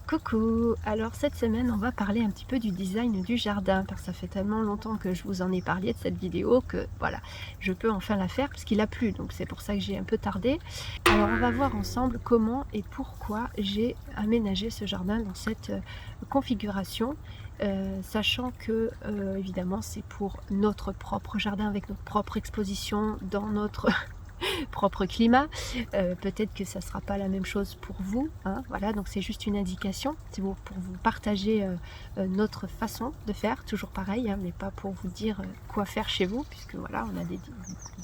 Coucou! Alors cette semaine, on va parler un petit peu du design du jardin, parce que ça fait tellement longtemps que je vous en ai parlé de cette vidéo que voilà, je peux enfin la faire parce qu'il a plu, donc c'est pour ça que j'ai un peu tardé. Alors on va voir ensemble comment et pourquoi j'ai aménagé ce jardin dans cette configuration, sachant que évidemment c'est pour notre propre jardin avec notre propre exposition dans notre propre climat. Peut-être que ça ne sera pas la même chose pour vous, hein, voilà, donc c'est juste une indication, c'est pour vous partager notre façon de faire, toujours pareil, hein, mais pas pour vous dire quoi faire chez vous, puisque voilà, on a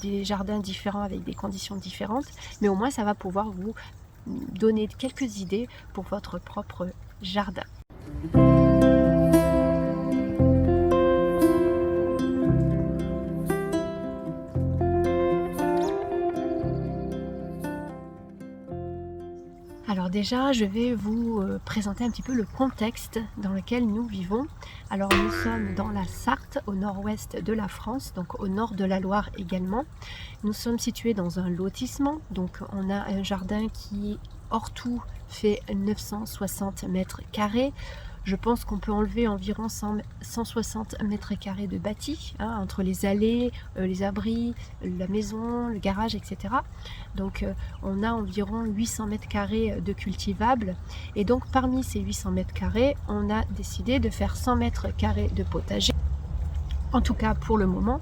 des jardins différents avec des conditions différentes, mais au moins ça va pouvoir vous donner quelques idées pour votre propre jardin. Alors déjà, je vais vous présenter un petit peu le contexte dans lequel nous vivons. Alors nous sommes dans la Sarthe, au nord-ouest de la France, donc au nord de la Loire également. Nous sommes situés dans un lotissement, donc on a un jardin qui, hors tout, fait 960 mètres carrés. Je pense qu'on peut enlever environ 160 mètres carrés de bâti, hein, entre les allées, les abris, la maison, le garage, etc. Donc on a environ 800 mètres carrés de cultivables. Et donc parmi ces 800 mètres carrés, on a décidé de faire 100 mètres carrés de potager, en tout cas pour le moment,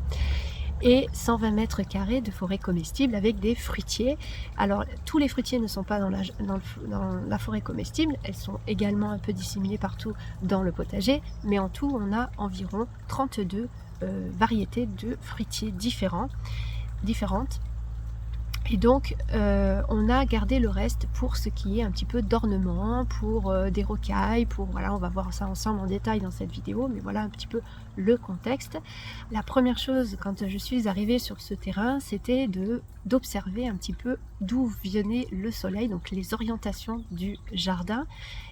et 120 mètres carrés de forêt comestible avec des fruitiers. Alors tous les fruitiers ne sont pas dans la forêt comestible, elles sont également un peu disséminées partout dans le potager, mais en tout on a environ 32 variétés de fruitiers différentes. Et donc on a gardé le reste pour ce qui est un petit peu d'ornement, pour des rocailles, pour voilà, on va voir ça ensemble en détail dans cette vidéo, mais voilà un petit peu le contexte. La première chose quand je suis arrivée sur ce terrain, c'était d'observer un petit peu d'où venait le soleil, donc les orientations du jardin.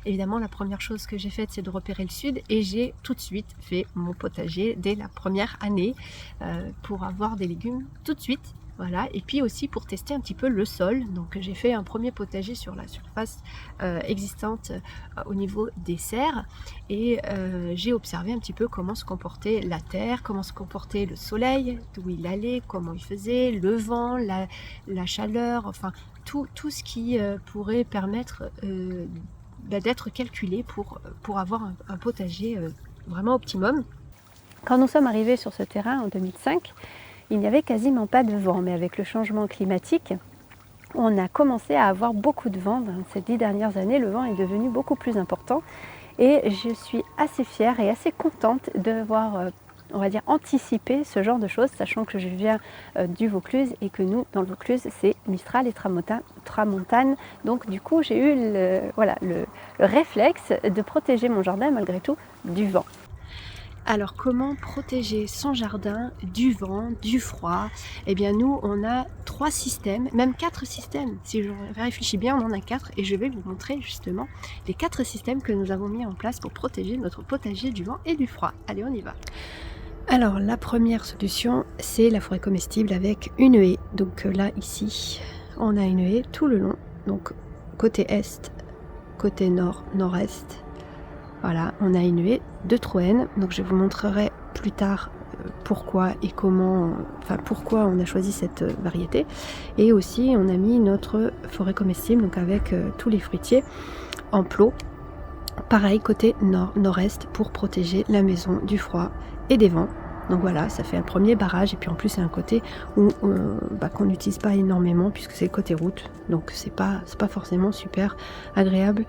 Évidemment, la première chose que j'ai faite, c'est de repérer le sud, et j'ai tout de suite fait mon potager dès la première année pour avoir des légumes tout de suite. Voilà, et puis aussi pour tester un petit peu le sol. Donc j'ai fait un premier potager sur la surface existante au niveau des serres, et j'ai observé un petit peu comment se comportait la terre, comment se comportait le soleil, d'où il allait, comment il faisait, le vent, la chaleur, enfin tout ce qui pourrait permettre d'être calculé pour avoir un potager vraiment optimum. Quand nous sommes arrivés sur ce terrain en 2005, il n'y avait quasiment pas de vent, mais avec le changement climatique, on a commencé à avoir beaucoup de vent. Dans ces 10 dernières années, le vent est devenu beaucoup plus important, et je suis assez fière et assez contente de voir, on va dire, anticiper ce genre de choses, sachant que je viens du Vaucluse, et que nous, dans le Vaucluse, c'est Mistral et Tramontane. Donc du coup, j'ai eu le réflexe de protéger mon jardin malgré tout du vent. Alors comment protéger son jardin du vent, du froid? Eh bien nous on a 3 systèmes, même 4 systèmes, si je réfléchis bien on en a 4, et je vais vous montrer justement les 4 systèmes que nous avons mis en place pour protéger notre potager du vent et du froid. Allez, on y va. Alors la première solution, c'est la forêt comestible avec une haie. Donc là ici on a une haie tout le long, donc côté est, côté nord, nord-est. Voilà, on a une haie de Troène, donc je vous montrerai plus tard pourquoi et comment, enfin pourquoi on a choisi cette variété. Et aussi on a mis notre forêt comestible, donc avec tous les fruitiers en plot, pareil côté nord, nord-est, pour protéger la maison du froid et des vents. Donc voilà, ça fait un premier barrage, et puis en plus c'est un côté où qu'on n'utilise pas énormément puisque c'est le côté route, donc c'est pas forcément super agréable.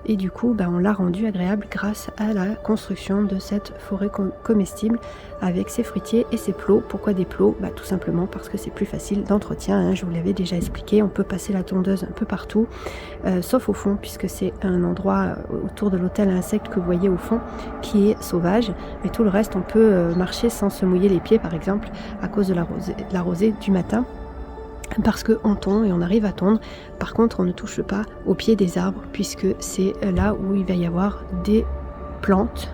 Et du coup, on l'a rendu agréable grâce à la construction de cette forêt comestible avec ses fruitiers et ses plots. Pourquoi des plots? Tout simplement parce que c'est plus facile d'entretien, hein, je vous l'avais déjà expliqué, on peut passer la tondeuse un peu partout, sauf au fond, puisque c'est un endroit autour de l'hôtel à insectes que vous voyez au fond qui est sauvage, mais tout le reste on peut marcher sans se mouiller les pieds par exemple à cause de la rosée du matin, parce qu'on tond et on arrive à tondre. Par contre on ne touche pas au pied des arbres, puisque c'est là où il va y avoir des plantes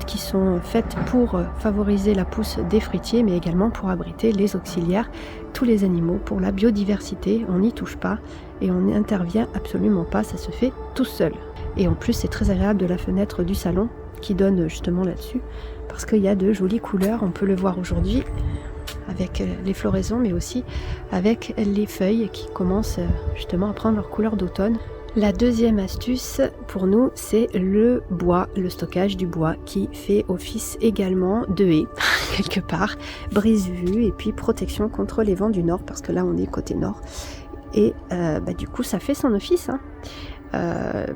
qui sont faites pour favoriser la pousse des fruitiers, mais également pour abriter les auxiliaires, tous les animaux, pour la biodiversité. On n'y touche pas et on n'intervient absolument pas, ça se fait tout seul. Et en plus c'est très agréable de la fenêtre du salon qui donne justement là-dessus, parce qu'il y a de jolies couleurs, on peut le voir aujourd'hui avec les floraisons, mais aussi avec les feuilles qui commencent justement à prendre leur couleur d'automne. La deuxième astuce pour nous, c'est le bois, le stockage du bois qui fait office également de haie, quelque part, brise-vue et puis protection contre les vents du nord, parce que là on est côté nord. Et du coup ça fait son office, hein,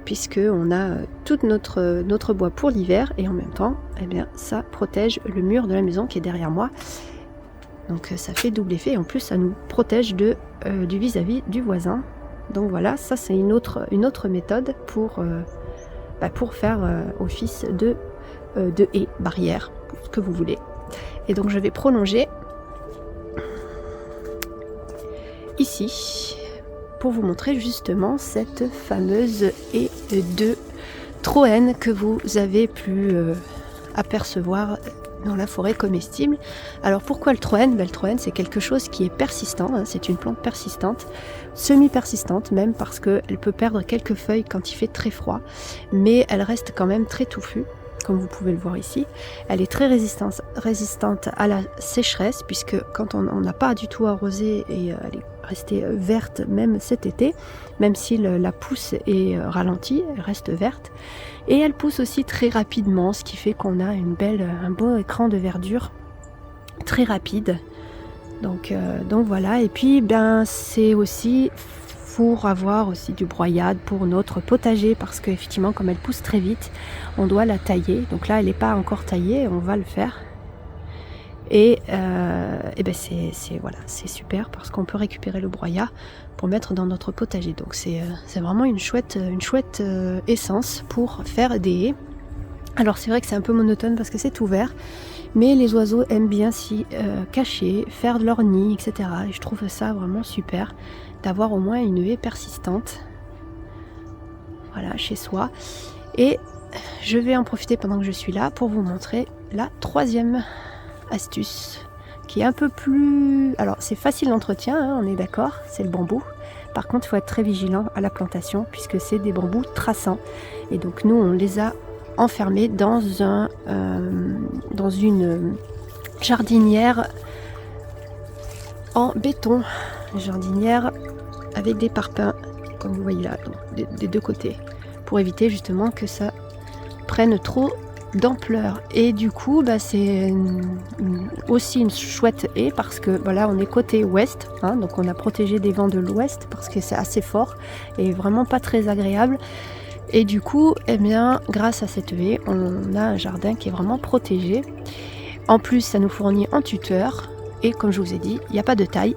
puisque on a tout notre bois pour l'hiver, et en même temps, eh bien, ça protège le mur de la maison qui est derrière moi. Donc ça fait double effet, et en plus ça nous protège du vis-à-vis du voisin. Donc voilà, ça c'est une autre méthode pour faire office de haie, barrière, ce que vous voulez. Et donc je vais prolonger ici pour vous montrer justement cette fameuse haie de Troène que vous avez pu apercevoir dans la forêt comestible. Alors pourquoi le Troène? Le Troène c'est quelque chose qui est persistant, hein, c'est une plante persistante, semi-persistante même, parce qu'elle peut perdre quelques feuilles quand il fait très froid, mais elle reste quand même très touffue, comme vous pouvez le voir ici. Elle est très résistante à la sécheresse, puisque quand on n'a pas du tout arrosé, et elle est restée verte même cet été, même si la pousse est ralentie, elle reste verte. Et elle pousse aussi très rapidement, ce qui fait qu'on a un beau écran de verdure très rapide. Donc voilà, et puis c'est aussi pour avoir aussi du broyade pour notre potager, parce qu'effectivement comme elle pousse très vite, on doit la tailler. Donc là elle n'est pas encore taillée, on va le faire. Et c'est super, parce qu'on peut récupérer le broyat pour mettre dans notre potager. Donc c'est vraiment une chouette essence pour faire des haies. Alors c'est vrai que c'est un peu monotone parce que c'est ouvert, mais les oiseaux aiment bien s'y cacher, faire de leur nid, etc. Et je trouve ça vraiment super d'avoir au moins une haie persistante, voilà, chez soi. Et je vais en profiter pendant que je suis là pour vous montrer la troisième astuce, qui est un peu plus... Alors c'est facile d'entretien, hein, on est d'accord, c'est le bambou. Par contre il faut être très vigilant à la plantation, puisque c'est des bambous traçants. Et donc nous on les a enfermés dans une jardinière en béton, jardinière avec des parpaings, comme vous voyez là, donc des deux côtés, pour éviter justement que ça prenne trop d'ampleur. Et du coup c'est aussi une chouette haie, parce que voilà, on est côté ouest, hein, donc on a protégé des vents de l'ouest parce que c'est assez fort et vraiment pas très agréable. Et du coup, eh bien, grâce à cette haie, on a un jardin qui est vraiment protégé. En plus, ça nous fournit en tuteur, et comme je vous ai dit, il n'y a pas de taille,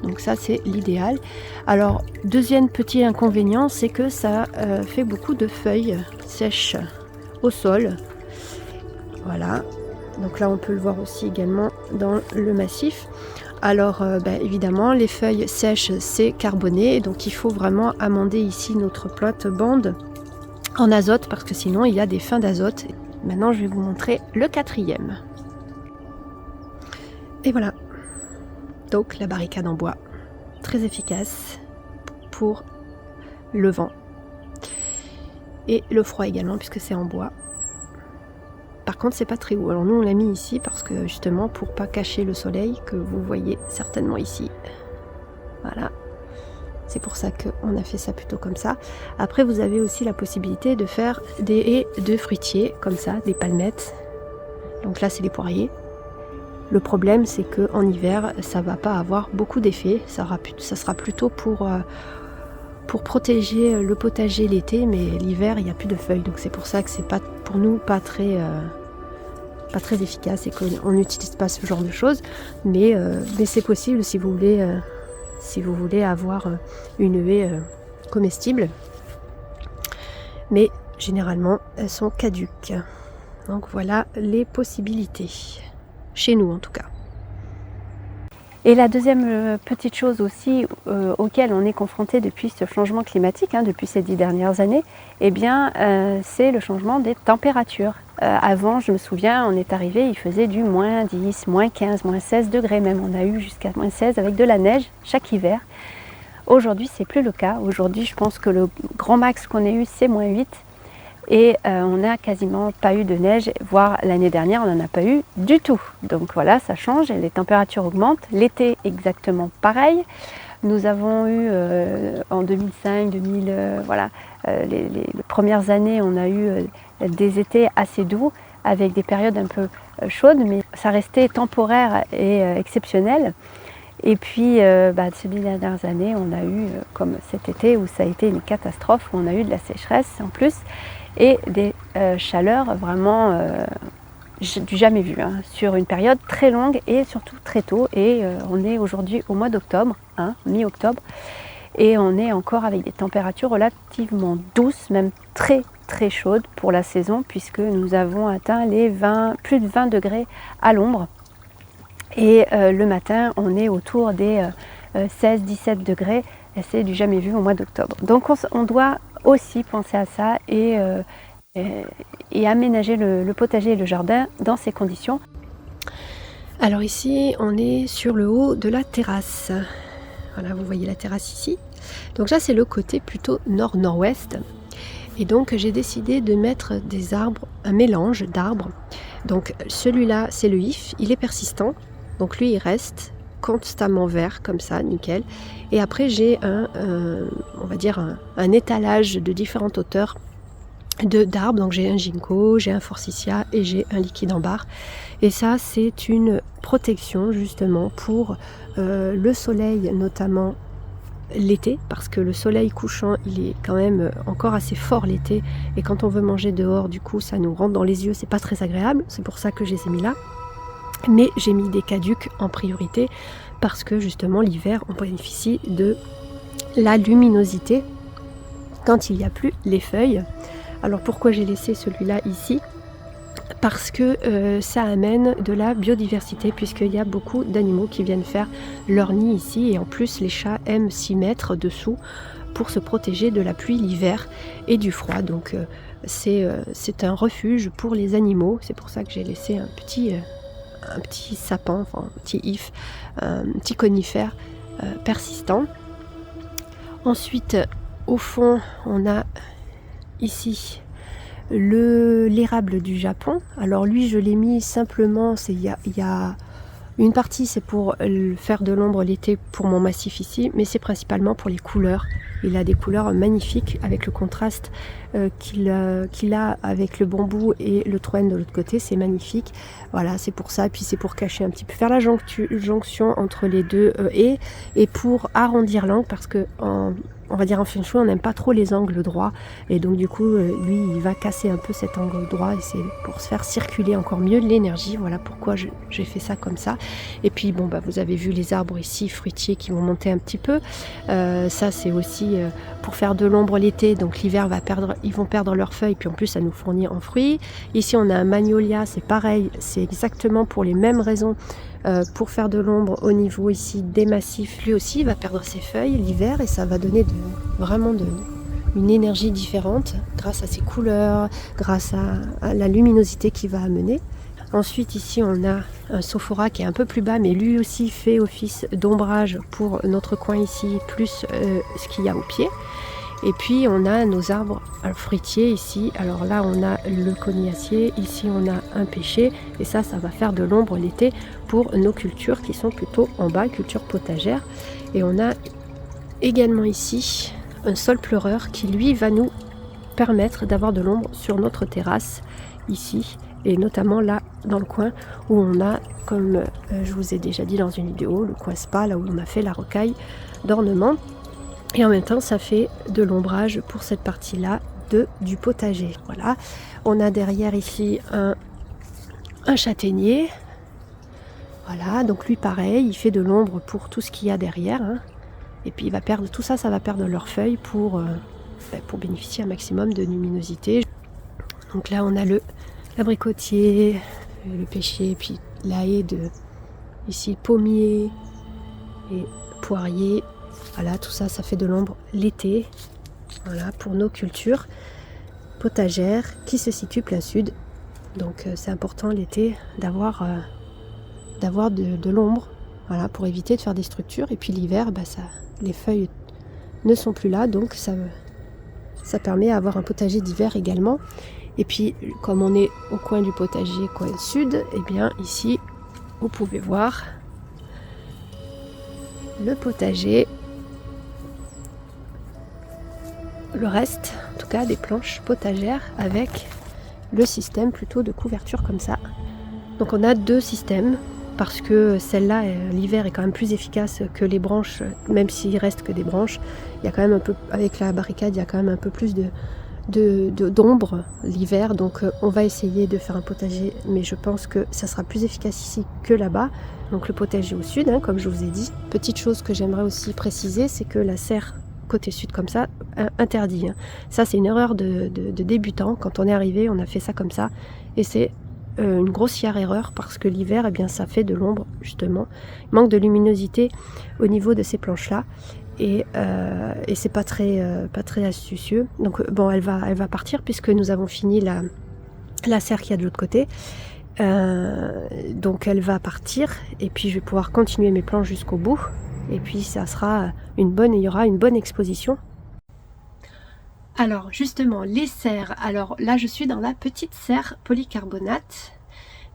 donc ça c'est l'idéal. Alors deuxième petit inconvénient, c'est que ça fait beaucoup de feuilles sèches au sol. Voilà, donc là on peut le voir aussi également dans le massif. Alors évidemment les feuilles sèches c'est carboné, donc il faut vraiment amender ici notre plate-bande en azote, parce que sinon il y a des fins d'azote. Maintenant je vais vous montrer le quatrième. Et voilà, donc la barricade en bois, très efficace pour le vent et le froid également, puisque c'est en bois. Par contre c'est pas très haut, alors nous on l'a mis ici parce que justement pour pas cacher le soleil que vous voyez certainement ici. Voilà, c'est pour ça qu'on a fait ça plutôt comme ça. Après vous avez aussi la possibilité de faire des haies de fruitiers comme ça, des palmettes. Donc là c'est les poiriers. Le problème c'est que en hiver ça va pas avoir beaucoup d'effet, ça sera plutôt pour protéger le potager l'été, mais l'hiver il n'y a plus de feuilles, donc c'est pour ça que c'est pas pour nous pas très efficace et qu'on n'utilise pas ce genre de choses, mais c'est possible si vous voulez avoir une haie comestible, mais généralement elles sont caduques. Donc voilà les possibilités, chez nous en tout cas. Et la deuxième petite chose aussi auquel on est confronté depuis ce changement climatique, hein, depuis ces 10 dernières années, eh bien, c'est le changement des températures. Avant, je me souviens, on est arrivé, il faisait du moins 10, moins 15, moins 16 degrés même. On a eu jusqu'à moins 16 avec de la neige chaque hiver. Aujourd'hui, c'est plus le cas. Aujourd'hui, je pense que le grand max qu'on ait eu, c'est moins 8. et on n'a quasiment pas eu de neige, voire l'année dernière on n'en a pas eu du tout. Donc voilà, ça change et les températures augmentent. L'été exactement pareil. Nous avons eu en 2005, 2000, voilà, les premières années, on a eu des étés assez doux avec des périodes un peu chaudes, mais ça restait temporaire et exceptionnel. Et puis, ces dernières années, on a eu, comme cet été, où ça a été une catastrophe, où on a eu de la sécheresse en plus, et des chaleurs vraiment du jamais vu, hein, sur une période très longue et surtout très tôt. Et on est aujourd'hui au mois d'octobre, hein, mi-octobre, et on est encore avec des températures relativement douces, même très très chaudes pour la saison, puisque nous avons atteint les plus de 20 degrés à l'ombre. Et le matin, on est autour des 16-17 degrés, et c'est du jamais vu au mois d'octobre. Donc on doit aussi penser à ça et aménager le potager et le jardin dans ces conditions. Alors ici, on est sur le haut de la terrasse. Voilà, vous voyez la terrasse ici. Donc ça, c'est le côté plutôt nord-nord-ouest. Et donc, j'ai décidé de mettre des arbres, un mélange d'arbres. Donc celui-là, c'est le if, il est persistant. Donc lui, il reste constamment vert, comme ça, nickel. Et après, j'ai on va dire un étalage de différentes hauteurs d'arbres. Donc j'ai un ginkgo, j'ai un forsythia et j'ai un liquide ambar. Et ça, c'est une protection justement pour le soleil, notamment l'été, parce que le soleil couchant, il est quand même encore assez fort l'été, et quand on veut manger dehors, du coup, ça nous rentre dans les yeux, c'est pas très agréable. C'est pour ça que je les ai mis là. Mais j'ai mis des caducs en priorité, parce que justement l'hiver, on bénéficie de la luminosité quand il n'y a plus les feuilles. Alors pourquoi j'ai laissé celui-là ici ? Parce que ça amène de la biodiversité, puisqu'il y a beaucoup d'animaux qui viennent faire leur nid ici, et en plus les chats aiment s'y mettre dessous pour se protéger de la pluie l'hiver et du froid. Donc c'est un refuge pour les animaux. C'est pour ça que j'ai laissé un petit sapin, enfin un petit if, un petit conifère persistant. Ensuite, au fond, on a ici l'érable du Japon. Alors lui, je l'ai mis simplement, il y a une partie, c'est pour faire de l'ombre l'été pour mon massif ici, mais c'est principalement pour les couleurs. Il a des couleurs magnifiques avec le contraste qu'il a avec le bambou et le troène de l'autre côté, c'est magnifique. Voilà, c'est pour ça. Puis c'est pour cacher un petit peu, faire la jonction entre les deux et pour arrondir l'angle, parce que on va dire en feng shui, on n'aime pas trop les angles droits, et donc du coup lui il va casser un peu cet angle droit, et c'est pour se faire circuler encore mieux l'énergie. Voilà pourquoi j'ai fait ça comme ça. Et puis bon, vous avez vu les arbres ici fruitiers qui vont monter un petit peu, ça c'est aussi pour faire de l'ombre l'été, donc l'hiver ils vont perdre leurs feuilles, puis en plus ça nous fournit en fruits. Ici on a un magnolia, c'est pareil, c'est exactement pour les mêmes raisons. Pour faire de l'ombre au niveau ici des massifs, lui aussi il va perdre ses feuilles l'hiver, et ça va donner vraiment une énergie différente grâce à ses couleurs, grâce à la luminosité qu'il va amener. Ensuite ici on a un sophora qui est un peu plus bas, mais lui aussi fait office d'ombrage pour notre coin ici, plus ce qu'il y a au pied. Et puis on a nos arbres fruitiers ici. Alors là on a le cognacier, ici on a un pêcher, et ça va faire de l'ombre l'été pour nos cultures qui sont plutôt en bas, culture potagère. Et on a également ici un sol pleureur qui lui va nous permettre d'avoir de l'ombre sur notre terrasse ici, et notamment là dans le coin où on a, comme je vous ai déjà dit dans une vidéo, le coin spa, là où on a fait la rocaille d'ornement. Et en même temps, ça fait de l'ombrage pour cette partie-là du potager. Voilà. On a derrière ici un châtaignier. Voilà, donc lui pareil, il fait de l'ombre pour tout ce qu'il y a derrière. Hein. Et puis il va perdre tout ça, ça va perdre leurs feuilles pour bénéficier un maximum de luminosité. Donc là, on a l'abricotier, le pêcher, puis la haie ici pommier et poirier. Voilà, tout ça, ça fait de l'ombre l'été. Voilà, pour nos cultures potagères qui se situent plein sud. Donc c'est important l'été d'avoir de l'ombre, voilà, pour éviter de faire des structures. Et puis l'hiver, les feuilles ne sont plus là, donc Ça permet d'avoir un potager d'hiver également. Et puis, comme on est au coin du potager, coin sud, et bien ici, vous pouvez voir le potager. Le reste, en tout cas, des planches potagères avec le système plutôt de couverture comme ça. Donc on a 2 systèmes parce que celle-là, l'hiver est quand même plus efficace que les branches, même s'il reste que des branches. Il y a quand même un peu, avec la barricade, il y a quand même un peu plus d'ombre l'hiver, donc on va essayer de faire un potager, mais je pense que ça sera plus efficace ici que là-bas. Donc le potager au sud, hein, comme je vous ai dit. Petite chose que j'aimerais aussi préciser, c'est que la serre côté sud comme ça, interdit. Hein. Ça c'est une erreur de débutant. Quand on est arrivé, on a fait ça comme ça, et c'est une grossière erreur parce que l'hiver, eh bien, ça fait de l'ombre justement. Il manque de luminosité au niveau de ces planches-là. Et c'est pas très astucieux. Donc bon, elle va partir puisque nous avons fini la serre qu'il y a de l'autre côté. Donc elle va partir et puis je vais pouvoir continuer mes planches jusqu'au bout. Et puis ça sera il y aura une bonne exposition. Alors justement, les serres. Alors là, je suis dans la petite serre polycarbonate.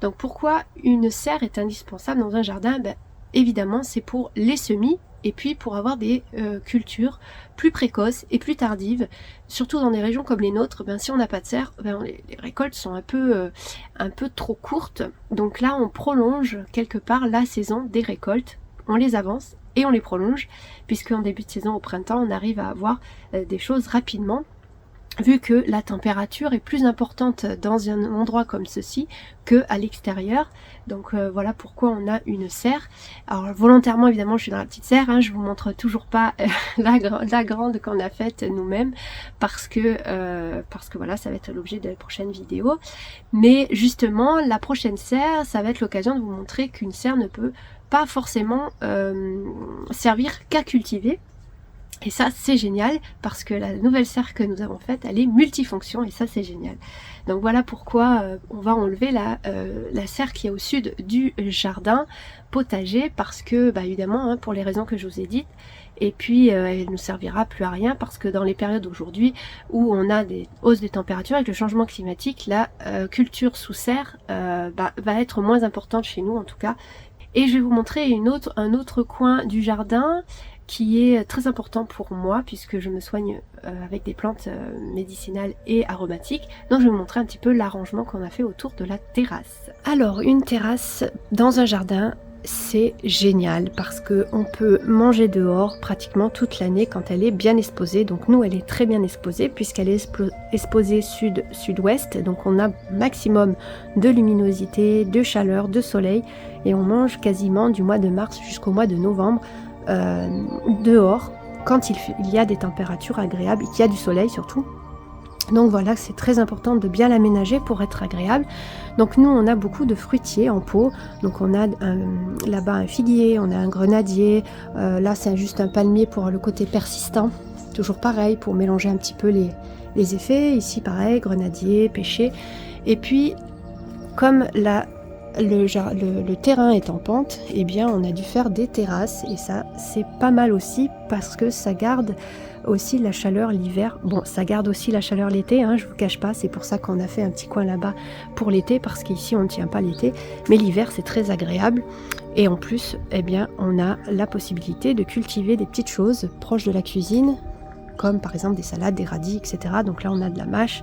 Donc pourquoi une serre est indispensable dans un jardin? Évidemment, c'est pour les semis. Et puis pour avoir des cultures plus précoces et plus tardives, surtout dans des régions comme les nôtres, si on n'a pas de serre, les récoltes sont un peu trop courtes. Donc là, on prolonge quelque part la saison des récoltes, on les avance et on les prolonge, puisqu'en début de saison, au printemps, on arrive à avoir des choses rapidement. Vu que la température est plus importante dans un endroit comme ceci qu'à l'extérieur. Donc voilà pourquoi on a une serre. Alors volontairement, évidemment, je suis dans la petite serre, hein, je vous montre toujours pas la grande qu'on a faite nous-mêmes parce que voilà, ça va être l'objet de la prochaine vidéo. Mais justement, la prochaine serre, ça va être l'occasion de vous montrer qu'une serre ne peut pas forcément servir qu'à cultiver. Et ça, c'est génial parce que la nouvelle serre que nous avons faite, elle est multifonction et ça, c'est génial. Donc voilà pourquoi on va enlever la serre qui est au sud du jardin potager parce que, évidemment, hein, pour les raisons que je vous ai dites, et puis elle ne servira plus à rien parce que dans les périodes aujourd'hui où on a des hausses des températures avec le changement climatique, la culture sous serre va être moins importante chez nous en tout cas. Et je vais vous montrer un autre coin du jardin qui est très important pour moi puisque je me soigne avec des plantes médicinales et aromatiques. Donc je vais vous montrer un petit peu l'arrangement qu'on a fait autour de la terrasse. Alors une terrasse dans un jardin, c'est génial parce qu'on peut manger dehors pratiquement toute l'année quand elle est bien exposée. Donc nous, elle est très bien exposée puisqu'elle est exposée sud-sud-ouest. Donc on a maximum de luminosité, de chaleur, de soleil et on mange quasiment du mois de mars jusqu'au mois de novembre dehors quand il y a des températures agréables et qu'il y a du soleil surtout. Donc voilà, c'est très important de bien l'aménager pour être agréable. Donc nous, on a beaucoup de fruitiers en pot. Donc on a là-bas un figuier, on a un grenadier. Là, c'est juste un palmier pour le côté persistant. Toujours pareil, pour mélanger un petit peu les effets. Ici, pareil, grenadier, pêcher. Et puis, comme le terrain est en pente, eh bien, on a dû faire des terrasses. Et ça, c'est pas mal aussi parce que ça garde aussi la chaleur l'hiver. Bon, ça garde aussi la chaleur l'été, hein, je vous cache pas, c'est pour ça qu'on a fait un petit coin là-bas pour l'été, parce qu'ici on ne tient pas l'été, mais l'hiver c'est très agréable. Et en plus, eh bien, on a la possibilité de cultiver des petites choses proches de la cuisine, comme par exemple des salades, des radis, etc. Donc là on a de la mâche.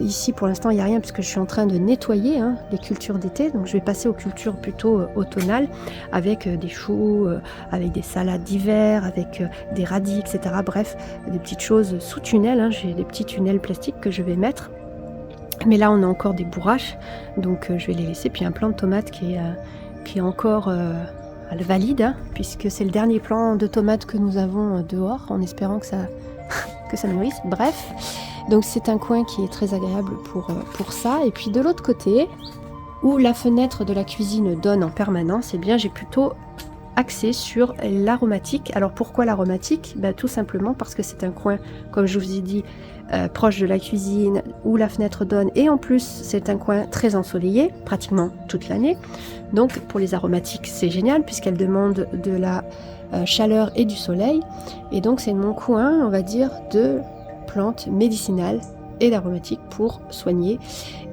Ici pour l'instant il n'y a rien puisque je suis en train de nettoyer les cultures d'été. Donc je vais passer aux cultures plutôt automnales avec des choux, avec des salades d'hiver, avec des radis, etc. Bref, des petites choses sous tunnel. J'ai des petits tunnels plastiques que je vais mettre. Mais là on a encore des bourraches, donc je vais les laisser. Puis un plant de tomate qui est encore valide, puisque c'est le dernier plant de tomates que nous avons dehors, en espérant que ça mûrisse. Bref, donc c'est un coin qui est très agréable pour ça. Et puis de l'autre côté, où la fenêtre de la cuisine donne en permanence, eh bien j'ai plutôt axé sur l'aromatique. Alors pourquoi l'aromatique? Tout simplement parce que c'est un coin, comme je vous ai dit, proche de la cuisine, où la fenêtre donne, et en plus c'est un coin très ensoleillé, pratiquement toute l'année. Donc pour les aromatiques c'est génial puisqu'elles demandent de la chaleur et du soleil, et donc c'est mon coin, on va dire, de plantes médicinales et aromatiques pour soigner.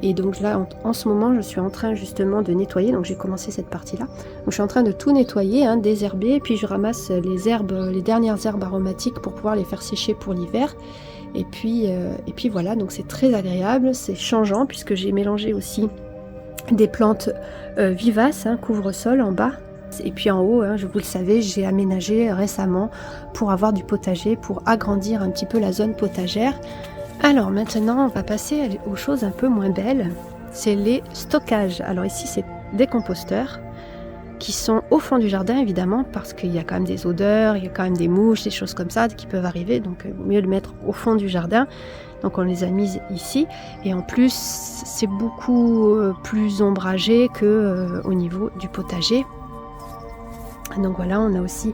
Et donc là en ce moment je suis en train justement de nettoyer, donc j'ai commencé cette partie là, donc je suis en train de tout nettoyer, désherber, puis je ramasse les herbes, les dernières herbes aromatiques pour pouvoir les faire sécher pour l'hiver. Et puis voilà, donc c'est très agréable, c'est changeant puisque j'ai mélangé aussi des plantes vivaces, couvre-sol en bas. Et puis en haut, vous le savez, j'ai aménagé récemment pour avoir du potager, pour agrandir un petit peu la zone potagère. Alors maintenant, on va passer aux choses un peu moins belles. C'est les stockages. Alors ici, c'est des composteurs qui sont au fond du jardin, évidemment, parce qu'il y a quand même des odeurs, il y a quand même des mouches, des choses comme ça qui peuvent arriver. Donc il vaut mieux le mettre au fond du jardin. Donc on les a mises ici. Et en plus, c'est beaucoup plus ombragé qu'au niveau du potager. Donc voilà, on a aussi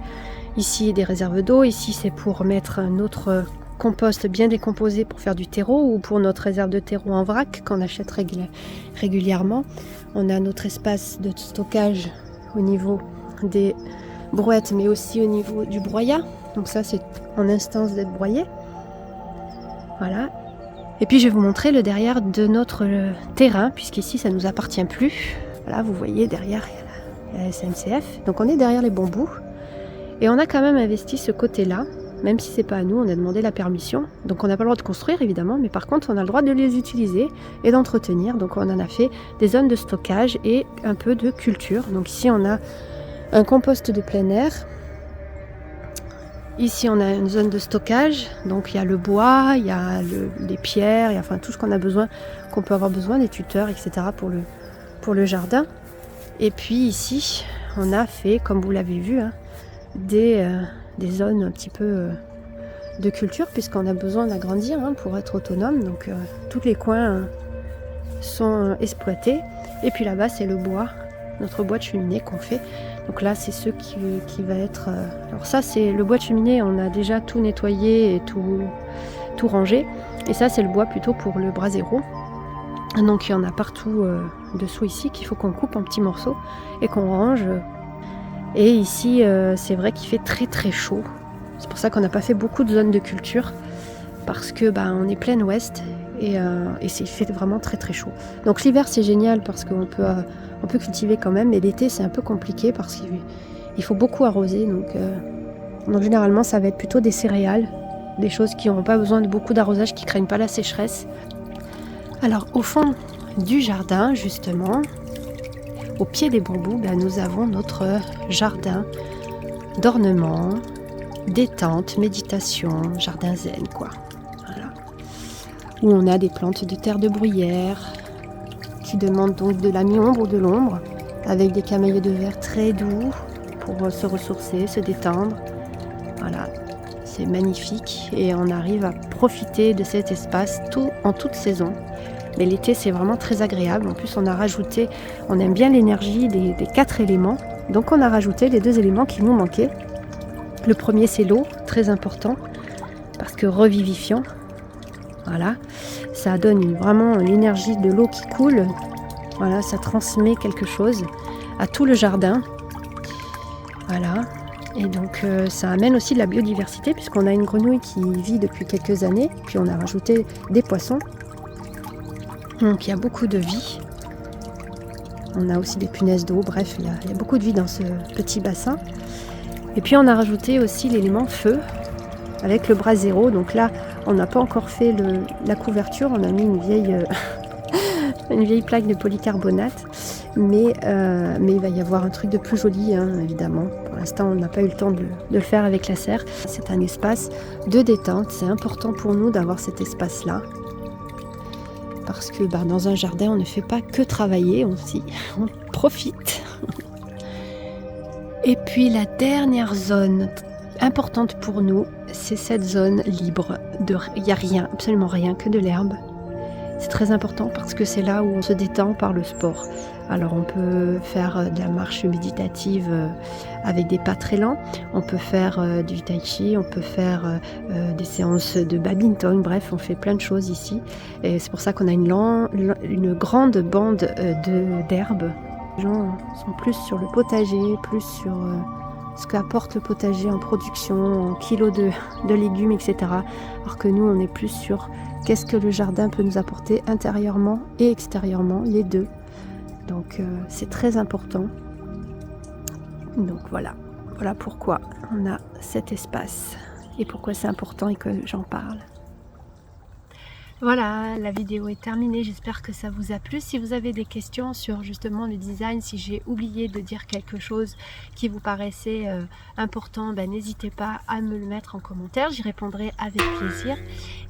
ici des réserves d'eau. Ici, c'est pour mettre notre compost bien décomposé pour faire du terreau ou pour notre réserve de terreau en vrac qu'on achète régulièrement. On a notre espace de stockage au niveau des brouettes, mais aussi au niveau du broyat. Donc ça, c'est en instance d'être broyé. Voilà. Et puis, je vais vous montrer le derrière de notre terrain, puisqu'ici, ça ne nous appartient plus. Voilà, vous voyez, derrière, il y a la SNCF. Donc, on est derrière les bambous. Et on a quand même investi ce côté-là, même si c'est pas à nous, on a demandé la permission. Donc, on n'a pas le droit de construire, évidemment, mais par contre, on a le droit de les utiliser et d'entretenir. Donc, on en a fait des zones de stockage et un peu de culture. Donc, ici, on a un compost de plein air. Ici, on a une zone de stockage, donc il y a le bois, il y a les pierres, il y a enfin tout ce qu'on a besoin, qu'on peut avoir besoin, des tuteurs, etc. pour le jardin. Et puis ici, on a fait, comme vous l'avez vu, des zones un petit peu de culture, puisqu'on a besoin d'agrandir pour être autonome. Donc tous les coins sont exploités. Et puis là-bas, c'est le bois, notre bois de cheminée qu'on fait. Donc là, c'est ce qui va être... Alors ça, c'est le bois de cheminée, on a déjà tout nettoyé et tout rangé. Et ça, c'est le bois plutôt pour le brasero. Donc il y en a partout dessous ici qu'il faut qu'on coupe en petits morceaux et qu'on range. Et ici, c'est vrai qu'il fait très très chaud. C'est pour ça qu'on n'a pas fait beaucoup de zones de culture. Parce que on est plein ouest et il fait vraiment très très chaud. Donc l'hiver, c'est génial parce qu'on peut cultiver quand même, mais l'été c'est un peu compliqué parce qu'il faut beaucoup arroser. Donc généralement ça va être plutôt des céréales, des choses qui n'auront pas besoin de beaucoup d'arrosage, qui ne craignent pas la sécheresse. Alors au fond du jardin, justement, au pied des bambous, nous avons notre jardin d'ornement, détente, méditation, jardin zen quoi. Voilà. Où on a des plantes de terre de bruyère, qui demande donc de la mi-ombre ou de l'ombre, avec des cameliers de verre très doux pour se ressourcer, se détendre. Voilà, c'est magnifique et on arrive à profiter de cet espace en toute saison. Mais l'été, c'est vraiment très agréable. En plus, on aime bien l'énergie des 4 éléments. Donc on a rajouté les 2 éléments qui nous manquaient. Le premier, c'est l'eau, très important, parce que revivifiant. Voilà, ça donne vraiment l'énergie de l'eau qui coule. Voilà, ça transmet quelque chose à tout le jardin. Voilà, et donc ça amène aussi de la biodiversité puisqu'on a une grenouille qui vit depuis quelques années. Puis on a rajouté des poissons. Donc il y a beaucoup de vie. On a aussi des punaises d'eau. Bref, il y a beaucoup de vie dans ce petit bassin. Et puis on a rajouté aussi l'élément feu avec le brasero. Donc là, on n'a pas encore fait la couverture, on a mis une vieille plaque de polycarbonate, mais il va y avoir un truc de plus joli, évidemment. Pour l'instant, on n'a pas eu le temps de le faire avec la serre. C'est un espace de détente, c'est important pour nous d'avoir cet espace-là. Parce que dans un jardin, on ne fait pas que travailler, on profite. Et puis la dernière zone importante pour nous, c'est cette zone libre. Il n'y a rien, absolument rien, que de l'herbe. C'est très important parce que c'est là où on se détend par le sport. Alors on peut faire de la marche méditative avec des pas très lents, on peut faire du tai chi, on peut faire des séances de badminton, bref, on fait plein de choses ici. Et c'est pour ça qu'on a une grande bande d'herbes. Les gens sont plus sur le potager, plus sur ce qu'apporte le potager en production, en kilos de légumes, etc. Alors que nous, on est plus sur qu'est-ce que le jardin peut nous apporter intérieurement et extérieurement, les deux. Donc c'est très important. Donc voilà pourquoi on a cet espace et pourquoi c'est important et que j'en parle. Voilà, la vidéo est terminée, j'espère que ça vous a plu. Si vous avez des questions sur justement le design, si j'ai oublié de dire quelque chose qui vous paraissait important, n'hésitez pas à me le mettre en commentaire, j'y répondrai avec plaisir.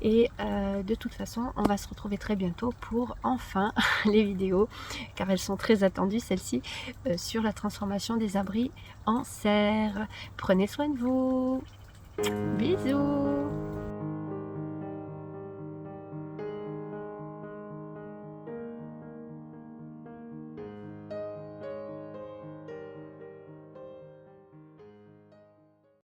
Et de toute façon, on va se retrouver très bientôt pour enfin les vidéos, car elles sont très attendues celles-ci, sur la transformation des abris en serre. Prenez soin de vous, bisous.